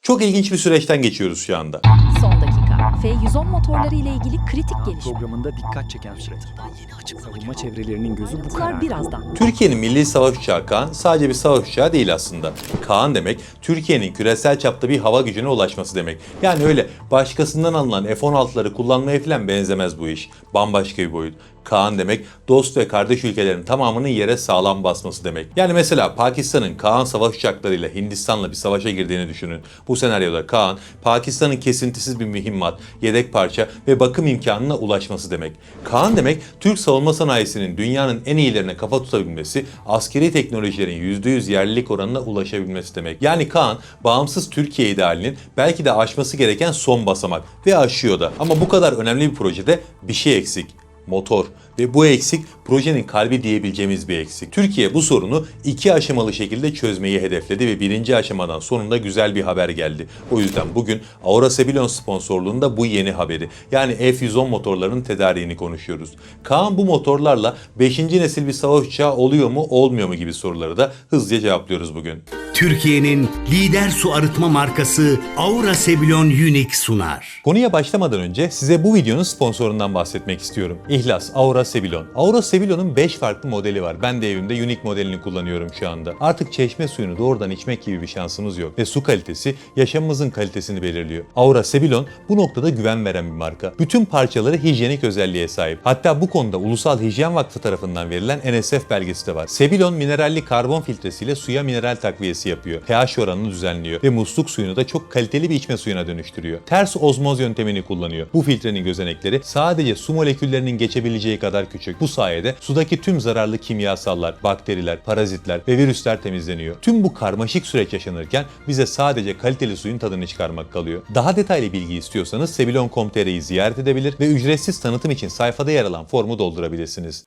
Çok ilginç bir süreçten geçiyoruz şu anda. Son dakika. F-110 motorları ile ilgili kritik gelişme. Programında dikkat çeken süreç. Savunma çevrelerinin gözü bu Ayrıntılar kararda. birazdan. Türkiye'nin milli savaş uçağı Kaan sadece bir savaş uçağı değil aslında. Kaan demek Türkiye'nin küresel çapta bir hava gücüne ulaşması demek. Yani öyle başkasından alınan F-16'ları kullanmaya falan benzemez bu iş. Bambaşka bir boyut. Kaan demek dost ve kardeş ülkelerin tamamının yere sağlam basması demek. Yani mesela Pakistan'ın Kaan savaş uçaklarıyla Hindistan'la bir savaşa girdiğini düşünün. Bu senaryoda Kaan, Pakistan'ın kesintisiz bir mühimmat, yedek parça ve bakım imkanına ulaşması demek. Kaan demek Türk savunma sanayisinin dünyanın en iyilerine kafa tutabilmesi, askeri teknolojilerin %100 yerlilik oranına ulaşabilmesi demek. Yani Kaan, bağımsız Türkiye idealinin belki de aşması gereken son basamak ve aşıyor da. Ama bu kadar önemli bir projede bir şey eksik. Motor. Ve bu eksik projenin kalbi diyebileceğimiz bir eksik. Türkiye bu sorunu 2 aşamalı şekilde çözmeyi hedefledi ve birinci aşamadan sonunda güzel bir haber geldi. O yüzden bugün Aura Sebilon sponsorluğunda bu yeni haberi, yani F-110 motorlarının tedariğini konuşuyoruz. Kaan bu motorlarla 5. nesil bir savaş uçağı oluyor mu olmuyor mu gibi soruları da hızlıca cevaplıyoruz bugün. Türkiye'nin lider su arıtma markası Aura Sebilon Unique sunar. Konuya başlamadan önce size bu videonun sponsorundan bahsetmek istiyorum. İhlas Aura Sebilon. Aura Sebilon'un 5 farklı modeli var. Ben de evimde Unique modelini kullanıyorum şu anda. Artık çeşme suyunu doğrudan içmek gibi bir şansımız yok. Ve su kalitesi yaşamımızın kalitesini belirliyor. Aura Sebilon bu noktada güven veren bir marka. Bütün parçaları hijyenik özelliğe sahip. Hatta bu konuda Ulusal Hijyen Vakfı tarafından verilen NSF belgesi de var. Sebilon mineralli karbon filtresiyle suya mineral takviyesi yapıyor. pH oranını düzenliyor ve musluk suyunu da çok kaliteli bir içme suyuna dönüştürüyor. Ters ozmoz yöntemini kullanıyor. Bu filtrenin gözenekleri sadece su moleküllerinin geçebileceği kadar küçük. Bu sayede sudaki tüm zararlı kimyasallar, bakteriler, parazitler ve virüsler temizleniyor. Tüm bu karmaşık süreç yaşanırken bize sadece kaliteli suyun tadını çıkarmak kalıyor. Daha detaylı bilgi istiyorsanız sebilon.com.tr'yi ziyaret edebilir ve ücretsiz tanıtım için sayfada yer alan formu doldurabilirsiniz.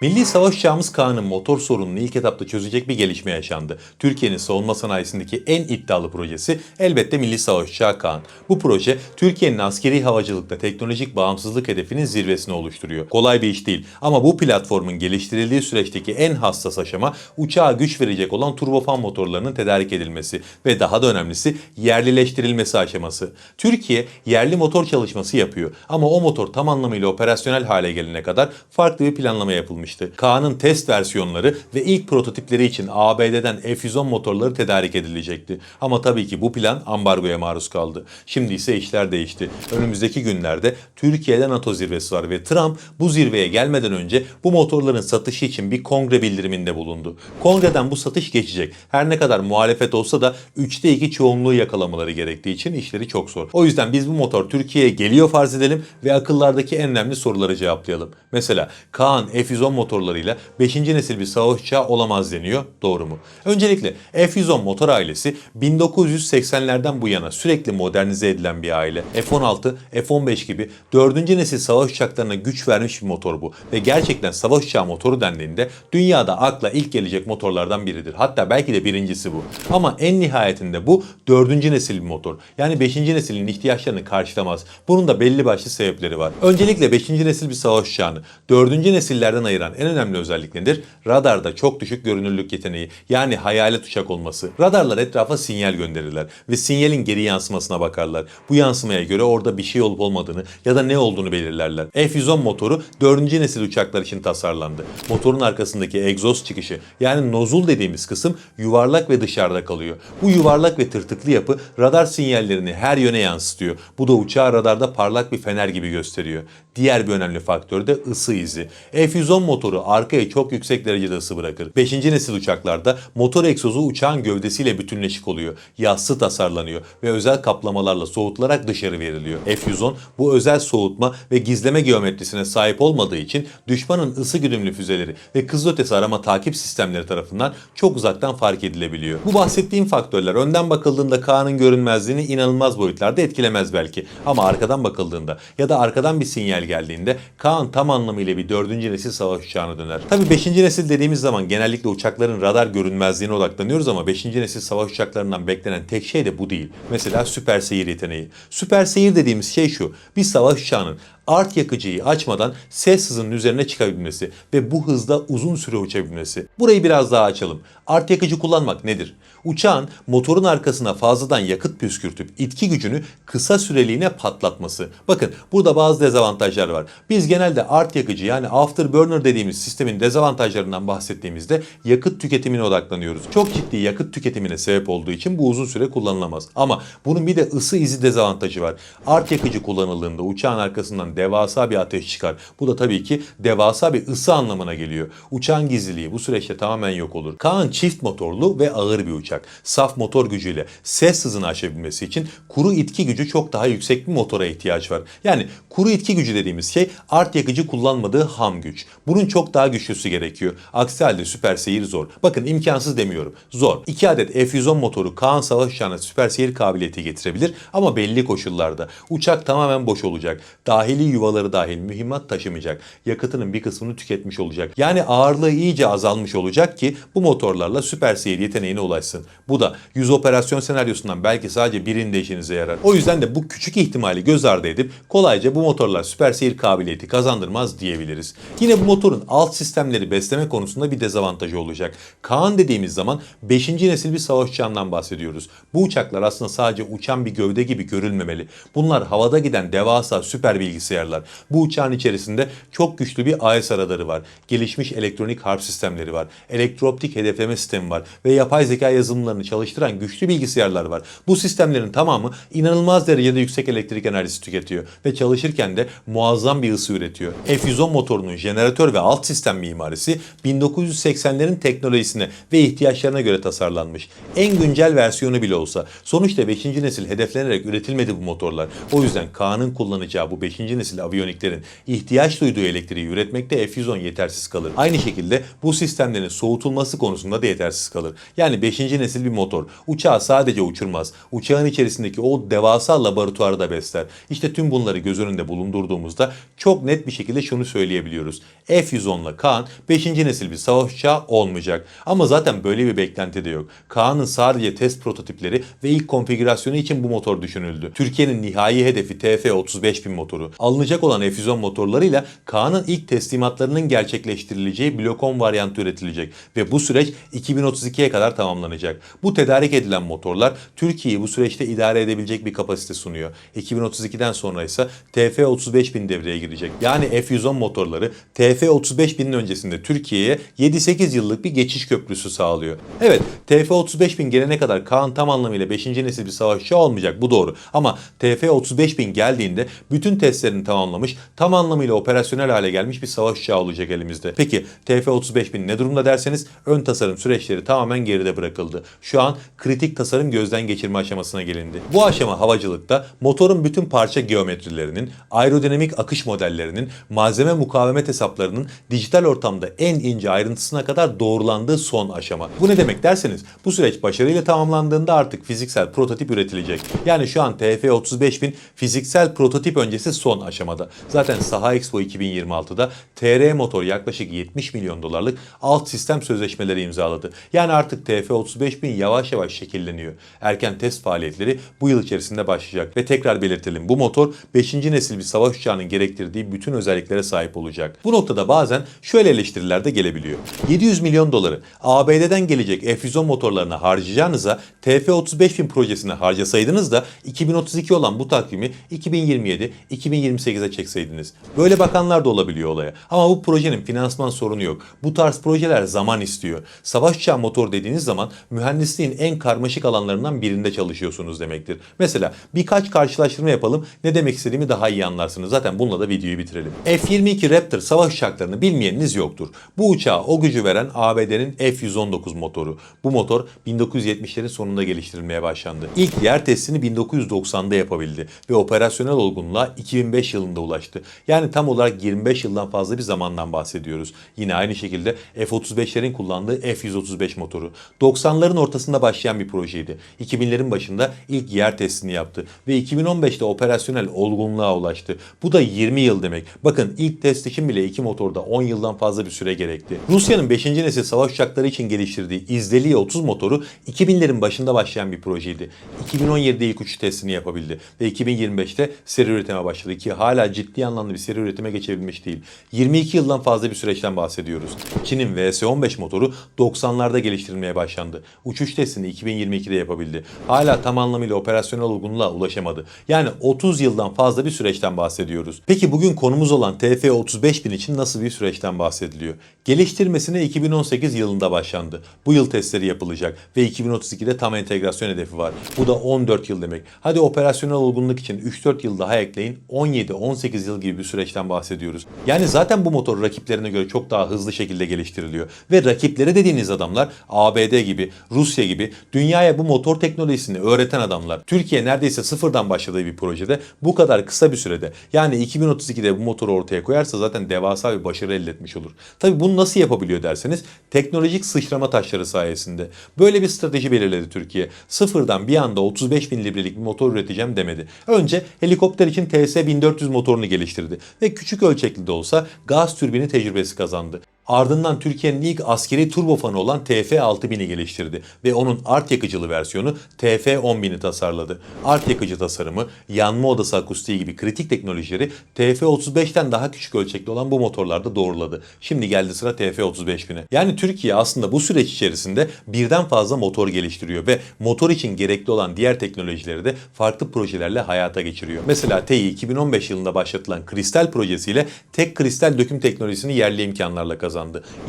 Milli savaş uçağımız Kaan'ın motor sorununu ilk etapta çözecek bir gelişme yaşandı. Türkiye'nin savunma sanayisindeki en iddialı projesi elbette Milli Savaş Uçağı Kaan. Bu proje Türkiye'nin askeri havacılıkta teknolojik bağımsızlık hedefinin zirvesini oluşturuyor. Kolay bir iş değil ama bu platformun geliştirildiği süreçteki en hassas aşama uçağa güç verecek olan turbofan motorlarının tedarik edilmesi ve daha da önemlisi yerlileştirilmesi aşaması. Türkiye yerli motor çalışması yapıyor ama o motor tam anlamıyla operasyonel hale gelene kadar farklı bir planlama yapılmış. Kaan'ın test versiyonları ve ilk prototipleri için ABD'den F-110 motorları tedarik edilecekti. Ama tabii ki bu plan ambargoya maruz kaldı. Şimdi ise işler değişti. Önümüzdeki günlerde Türkiye'de NATO zirvesi var ve Trump bu zirveye gelmeden önce bu motorların satışı için bir kongre bildiriminde bulundu. Kongreden bu satış geçecek. Her ne kadar muhalefet olsa da 3'te 2 çoğunluğu yakalamaları gerektiği için işleri çok zor. O yüzden biz bu motor Türkiye'ye geliyor farz edelim ve akıllardaki en önemli soruları cevaplayalım. Mesela Kaan F-110 motorlarıyla 5. nesil bir savaş uçağı olamaz deniyor. Doğru mu? Öncelikle F-110 motor ailesi 1980'lerden bu yana sürekli modernize edilen bir aile. F-16, F-15 gibi 4. nesil savaş uçaklarına güç vermiş bir motor bu. Ve gerçekten savaş uçağı motoru dendiğinde dünyada akla ilk gelecek motorlardan biridir. Hatta belki de birincisi bu. Ama en nihayetinde bu 4. nesil bir motor. Yani 5. neslin ihtiyaçlarını karşılamaz. Bunun da belli başlı sebepleri var. Öncelikle 5. nesil bir savaş uçağını 4. nesillerden ayıran en önemli özellik nedir? Radarda çok düşük görünürlük yeteneği, yani hayalet uçak olması. Radarlar etrafa sinyal gönderirler ve sinyalin geri yansımasına bakarlar. Bu yansımaya göre orada bir şey olup olmadığını ya da ne olduğunu belirlerler. F-110 motoru 4. nesil uçaklar için tasarlandı. Motorun arkasındaki egzoz çıkışı, yani nozul dediğimiz kısım yuvarlak ve dışarıda kalıyor. Bu yuvarlak ve tırtıklı yapı radar sinyallerini her yöne yansıtıyor. Bu da uçağı radarda parlak bir fener gibi gösteriyor. Diğer bir önemli faktör de ısı izi. F-110 motoru arkaya çok yüksek derecede ısı bırakır. 5. nesil uçaklarda motor egzozu uçağın gövdesiyle bütünleşik oluyor. Yassı tasarlanıyor ve özel kaplamalarla soğutularak dışarı veriliyor. F-110 bu özel soğutma ve gizleme geometrisine sahip olmadığı için düşmanın ısı güdümlü füzeleri ve kızılötesi arama takip sistemleri tarafından çok uzaktan fark edilebiliyor. Bu bahsettiğim faktörler önden bakıldığında Kaan'ın görünmezliğini inanılmaz boyutlarda etkilemez belki. Ama arkadan bakıldığında ya da arkadan bir sinyal geldiğinde Kaan tam anlamıyla bir 4. nesil savaş savaş uçağına döner. Tabii 5. nesil dediğimiz zaman genellikle uçakların radar görünmezliğine odaklanıyoruz ama 5. nesil savaş uçaklarından beklenen tek şey de bu değil. Mesela süper seyir yeteneği. Süper seyir dediğimiz şey şu: bir savaş uçağının art yakıcıyı açmadan ses hızının üzerine çıkabilmesi ve bu hızda uzun süre uçabilmesi. Burayı biraz daha açalım. Art yakıcı kullanmak nedir? Uçağın motorun arkasına fazladan yakıt püskürtüp itki gücünü kısa süreliğine patlatması. Bakın burada bazı dezavantajlar var. Biz genelde art yakıcı yani afterburner dediğimiz sistemin dezavantajlarından bahsettiğimizde yakıt tüketimine odaklanıyoruz. Çok ciddi yakıt tüketimine sebep olduğu için bu uzun süre kullanılamaz. Ama bunun bir de ısı izi dezavantajı var. Art yakıcı kullanıldığında uçağın arkasından devasa bir ateş çıkar. Bu da tabii ki devasa bir ısı anlamına geliyor. Uçağın gizliliği bu süreçte tamamen yok olur. Kaan çift motorlu ve ağır bir uçak. Saf motor gücüyle ses hızını aşabilmesi için kuru itki gücü çok daha yüksek bir motora ihtiyaç var. Yani kuru itki gücü dediğimiz şey art yakıcı kullanmadığı ham güç. Bunun çok daha güçlüsü gerekiyor. Aksi halde süper seyir zor. Bakın imkansız demiyorum. Zor. 2 adet F-110 motoru Kaan savaş uçağına süper seyir kabiliyeti getirebilir ama belli koşullarda. Uçak tamamen boş olacak. Dahili yuvaları dahil mühimmat taşımayacak. Yakıtının bir kısmını tüketmiş olacak. Yani ağırlığı iyice azalmış olacak ki bu motorlarla süper seyir yeteneğine ulaşsın. Bu da 100 operasyon senaryosundan belki sadece birinde işinize yarar. O yüzden de bu küçük ihtimali göz ardı edip kolayca bu motorlar süper seyir kabiliyeti kazandırmaz diyebiliriz. Yine bu motorun alt sistemleri besleme konusunda bir dezavantajı olacak. Kaan dediğimiz zaman 5. nesil bir savaş uçağından bahsediyoruz. Bu uçaklar aslında sadece uçan bir gövde gibi görülmemeli. Bunlar havada giden devasa süper bilgisayarlar. Bu uçağın içerisinde çok güçlü bir AESA radarı var. Gelişmiş elektronik harp sistemleri var. Elektrooptik hedefleme sistemi var ve yapay zeka yazılımlarını çalıştıran güçlü bilgisayarlar var. Bu sistemlerin tamamı inanılmaz derecede yüksek elektrik enerjisi tüketiyor ve çalışırken de muazzam bir ısı üretiyor. F-110 motorunun jeneratör ve alt sistem mimarisi 1980'lerin teknolojisine ve ihtiyaçlarına göre tasarlanmış. En güncel versiyonu bile olsa. Sonuçta 5. nesil hedeflenerek üretilmedi bu motorlar. O yüzden Kaan'ın kullanacağı bu 5. nesil aviyoniklerin ihtiyaç duyduğu elektriği üretmekte F-110 yetersiz kalır. Aynı şekilde bu sistemlerin soğutulması konusunda da yetersiz kalır. Yani 5. nesil bir motor uçağı sadece uçurmaz. Uçağın içerisindeki o devasa laboratuvarı da besler. İşte tüm bunları göz önünde bulundurduğumuzda çok net bir şekilde şunu söyleyebiliyoruz. F-110 ile Kaan 5. nesil bir savaş uçağı olmayacak. Ama zaten böyle bir beklenti de yok. Kaan'ın sadece test prototipleri ve ilk konfigürasyonu için bu motor düşünüldü. Türkiye'nin nihai hedefi TF-35.000 motoru. Alınacak olan F-110 motorlarıyla Kaan'ın ilk teslimatlarının gerçekleştirileceği Block 10 varyantı üretilecek ve bu süreç 2032'ye kadar tamamlanacak. Bu tedarik edilen motorlar Türkiye'yi bu süreçte idare edebilecek bir kapasite sunuyor. 2032'den sonra ise TF-35.000 devreye girecek. Yani F-110 motorları TF-35.000'in öncesinde Türkiye'ye 7-8 yıllık bir geçiş köprüsü sağlıyor. Evet, TF-35.000 gelene kadar Kaan tam anlamıyla 5. nesil bir savaş uçağı olmayacak, bu doğru. Ama TF-35.000 geldiğinde bütün testlerini tamamlamış, tam anlamıyla operasyonel hale gelmiş bir savaş uçağı olacak elimizde. Peki TF-35.000 ne durumda derseniz ön tasarım süreçleri tamamen geride bırakıldı. Şu an kritik tasarım gözden geçirme aşamasına gelindi. Bu aşama havacılıkta motorun bütün parça geometrilerinin, aerodinamik akış modellerinin, malzeme mukavemet hesaplarının dijital ortamda en ince ayrıntısına kadar doğrulandığı son aşama. Bu ne demek derseniz bu süreç başarıyla tamamlandığında artık fiziksel prototip üretilecek. Yani şu an TF-35.000 fiziksel prototip öncesi son aşamada. Zaten Saha Expo 2026'da TR Motor yaklaşık 70 milyon dolarlık alt sistem sözleşmeleri imzaladı. Yani artık TF-35.000 yavaş yavaş şekilleniyor. Erken test faaliyetleri bu yıl içerisinde başlayacak ve tekrar belirtelim, bu motor 5. nesil bir savaş uçağının gerektirdiği bütün özelliklere sahip olacak. Bu noktada bazen şöyle eleştiriler de gelebiliyor. 700 milyon doları ABD'den gelecek F-110 motorlarına harcayacağınıza TF-35.000 projesine harcasaydınız da 2032 olan bu takvimi 2027-2028'e çekseydiniz. Böyle bakanlar da olabiliyor olaya. Ama bu projenin finansman sorunu yok. Bu tarz projeler zaman istiyor. Savaş uçağı motor dediğiniz zaman mühendisliğin en karmaşık alanlarından birinde çalışıyorsunuz demektir. Mesela birkaç karşılaştırma yapalım. Ne demek istediğimi daha iyi anlarsınız. Zaten bununla da videoyu bitirelim. F-22 Raptor savaş uçaklarını bilmeyeniniz yoktur. Bu uçağa o gücü veren ABD'nin F-119 motoru. Bu motor 1970'lerin sonunda geliştirilmeye başlandı. İlk yer testini 1990'da yapabildi ve operasyonel olgunluğa 2005 yılında ulaştı. Yani tam olarak 25 yıldan fazla bir zamandan bahsediyoruz. Yine aynı şekilde F-35'lerin kullandığı F-135 motoru. 90'lı 90'ların ortasında başlayan bir projeydi. 2000'lerin başında ilk yer testini yaptı ve 2015'te operasyonel olgunluğa ulaştı. Bu da 20 yıl demek. Bakın ilk test için bile iki motorda 10 yıldan fazla bir süre gerekti. Rusya'nın 5. nesil savaş uçakları için geliştirdiği İzdeliye 30 motoru 2000'lerin başında başlayan bir projeydi. 2017'de ilk uçuş testini yapabildi ve 2025'te seri üretime başladı ki hala ciddi anlamda bir seri üretime geçebilmiş değil. 22 yıldan fazla bir süreçten bahsediyoruz. Çin'in VS-15 motoru 90'larda geliştirilmeye başlandı. Uçuş testini 2022'de yapabildi. Hala tam anlamıyla operasyonel olgunluğa ulaşamadı. Yani 30 yıldan fazla bir süreçten bahsediyoruz. Peki bugün konumuz olan TF-35.000 için nasıl bir süreçten bahsediliyor? Geliştirmesine 2018 yılında başlandı. Bu yıl testleri yapılacak ve 2032'de tam entegrasyon hedefi var. Bu da 14 yıl demek. Hadi operasyonel olgunluk için 3-4 yıl daha ekleyin, 17-18 yıl gibi bir süreçten bahsediyoruz. Yani zaten bu motor rakiplerine göre çok daha hızlı şekilde geliştiriliyor. Ve rakipleri dediğiniz adamlar ABD gibi, Rusya gibi dünyaya bu motor teknolojisini öğreten adamlar. Türkiye neredeyse sıfırdan başladığı bir projede bu kadar kısa bir sürede, yani 2032'de bu motoru ortaya koyarsa zaten devasa bir başarı elde etmiş olur. Tabii bunu nasıl yapabiliyor derseniz teknolojik sıçrama taşları sayesinde. Böyle bir strateji belirledi Türkiye. Sıfırdan bir anda 35.000 librelik bir motor üreteceğim demedi. Önce helikopter için TS-1400 motorunu geliştirdi ve küçük ölçekli de olsa gaz türbini tecrübesi kazandı. Ardından Türkiye'nin ilk askeri turbofanı olan TF-6000'i geliştirdi ve onun art yakıcılı versiyonu TF-10000'i tasarladı. Art yakıcı tasarımı, yanma odası akustiği gibi kritik teknolojileri TF-35'ten daha küçük ölçekli olan bu motorlarda doğruladı. Şimdi geldi sıra TF-35.000'e. Yani Türkiye aslında bu süreç içerisinde birden fazla motor geliştiriyor ve motor için gerekli olan diğer teknolojileri de farklı projelerle hayata geçiriyor. Mesela TEİ 2015 yılında başlatılan Kristal projesiyle tek kristal döküm teknolojisini yerli imkanlarla kazandı.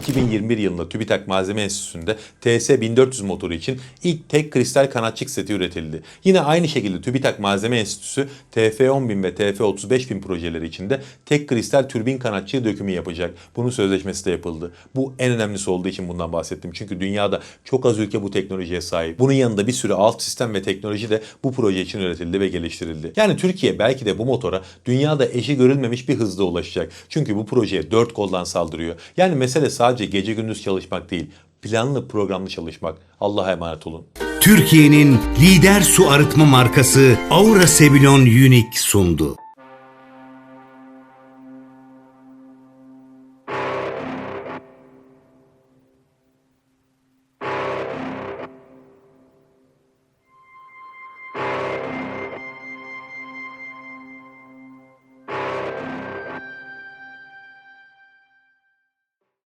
2021 yılında TÜBİTAK Malzeme Enstitüsü'nde TS-1400 motoru için ilk tek kristal kanatçık seti üretildi. Yine aynı şekilde TÜBİTAK Malzeme Enstitüsü TF-10000 ve TF-35.000 projeleri için de tek kristal türbin kanatçığı dökümü yapacak. Bunun sözleşmesi de yapıldı. Bu en önemlisi olduğu için bundan bahsettim. Çünkü dünyada çok az ülke bu teknolojiye sahip. Bunun yanında bir sürü alt sistem ve teknoloji de bu proje için üretildi ve geliştirildi. Yani Türkiye belki de bu motora dünyada eşi görülmemiş bir hızla ulaşacak. Çünkü bu projeye 4 koldan saldırıyor. Yani mesele sadece gece gündüz çalışmak değil, planlı programlı çalışmak. Allah'a emanet olun. Türkiye'nin lider su arıtma markası Aura Sebilon Unique sundu.